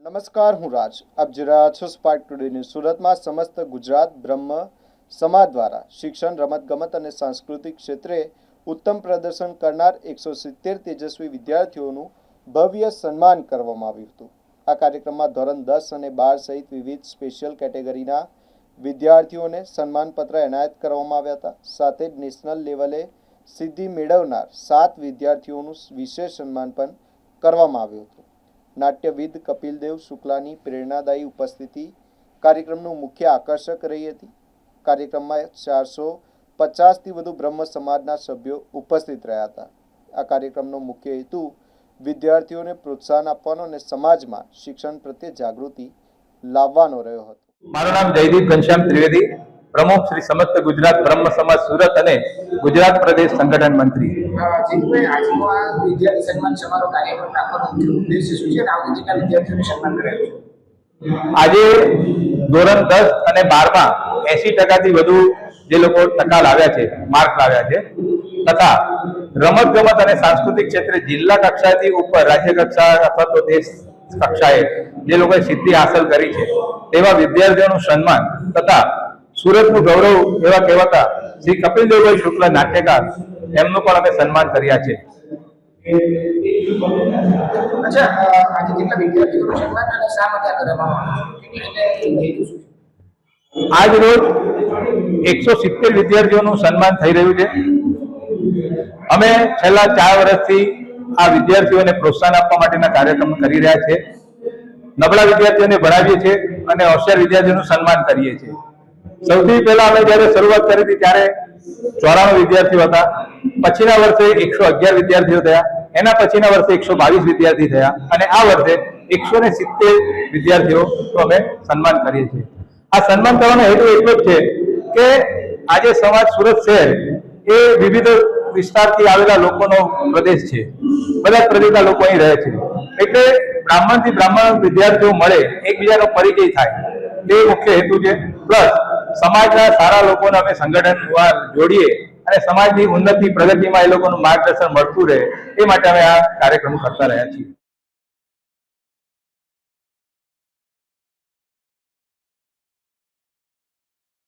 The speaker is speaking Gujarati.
નમસ્કાર, હું રાજ. આપ જોઈ રહ્યા છો સ્પાર્ક ટુડે ન્યૂઝ. સુરતમાં સમસ્ત ગુજરાત બ્રહ્મ સમાજ દ્વારા શિક્ષણ, રમતગમત અને સાંસ્કૃતિક ક્ષેત્રે ઉત્તમ પ્રદર્શન કરનાર 170 તેજસ્વી વિદ્યાર્થીઓનું ભવ્ય સન્માન કરવામાં આવ્યું હતું. આ કાર્યક્રમમાં ધોરણ 10 અને 12 સહિત વિવિધ સ્પેશિયલ કેટેગરીના વિદ્યાર્થીઓને સન્માનપત્ર એનાયત કરવામાં આવ્યા હતા. સાથે જ નેશનલ લેવલે સિદ્ધિ મેળવનાર 7 વિદ્યાર્થીઓનું વિશેષ સન્માન પણ કરવામાં આવ્યું હતું. નાટ્યવિદ કપિલદેવ શુક્લાની પ્રેરણાદાયી ઉપસ્થિતિ કાર્યક્રમનું મુખ્ય આકર્ષક રહી હતી. કાર્યક્રમમાં 450થી વધુ બ્રહ્મ સમાજના સભ્યો ઉપસ્થિત રહ્યા હતા. આ કાર્યક્રમનો મુખ્ય હેતુ વિદ્યાર્થીઓને પ્રોત્સાહન આપવાનો અને સમાજમાં શિક્ષણ પ્રત્યે જાગૃતિ લાવવાનો રહ્યો હતો. મારું નામ જયદીપ ઘનશ્યામ ત્રિવેદી, પ્રમુખ શ્રી સમસ્ત ગુજરાત બ્રહ્મ સમાજ સુરત અને ગુજરાત પ્રદેશ સંગઠન મંત્રી. વિદ્યાર્થી સન્માન સમારોહ કાર્યક્રમ રાખવાનો મુખ્ય ઉદ્દેશ્ય શું છે? આ કેટલા વિદ્યાર્થીઓને સન્માન કરાયું છે? આજે ધોરણ 10 અને 12માં 80% વધુ જે લોકો ટકા લાવ્યા છે, માર્ક લાવ્યા છે, તથા રમત ગમત અને સાંસ્કૃતિક ક્ષેત્રે જિલ્લા કક્ષાથી ઉપર રાજ્ય કક્ષા અથવા તો દેશ કક્ષાએ જે લોકોએ સિદ્ધિ હાંસલ કરી છે તેવા વિદ્યાર્થીઓનું સન્માન તથા સુરતનું ગૌરવ એવા કહેવાતા શ્રી કપિલદેવભાઈ શુક્લ નાટ્યકાર એમનું પણ અમે સન્માન કર્યા છે. અચ્છા, આજે કેટલા વિદ્યાર્થીઓનું સન્માન અને શા માટે કરવામાં આવ્યું? આજ રોજ 170 વિદ્યાર્થીઓનું સન્માન થઈ રહ્યું છે. અમે છેલ્લા 4 વર્ષથી આ વિદ્યાર્થીઓને પ્રોત્સાહન આપવા માટેના કાર્યક્રમ કરી રહ્યા છે. નબળા વિદ્યાર્થીઓને ભણાવીએ છીએ અને હોશિયાર વિદ્યાર્થીઓનું સન્માન કરીએ છીએ. સૌથી પહેલા અમે જ્યારે શરૂઆત કરી હતી ત્યારે 94 વિદ્યાર્થીઓ હતા. પછીના વર્ષે 111 વિદ્યાર્થીઓ થયા. એના પછીના વર્ષે 122 વિદ્યાર્થી થયા અને આ વર્ષે 170 વિદ્યાર્થીઓ અમે સન્માન કરીએ છીએ. આ સન્માન કરવાનો હેતુ એટલો જ છે કે આજે સમાજ સુરત શહેર એ વિવિધ વિસ્તારથી આવેલા લોકોનો પ્રદેશ છે. બધા પ્રદેશના લોકો અહીં રહે છે. એટલે બ્રાહ્મણથી બ્રાહ્મણ વિદ્યાર્થીઓ મળે, એકબીજાનો પરિચય થાય, તે મુખ્ય હેતુ છે. પ્લસ સમાજના સારા લોકોને અમે સંગઠન જોડીએ અને સમાજની ઉન્નતિ પ્રગતિમાં એ લોકોનું માર્ગદર્શન મળતું રહે એ માટે અમે આ કાર્યક્રમ કરતા રહ્યા છીએ.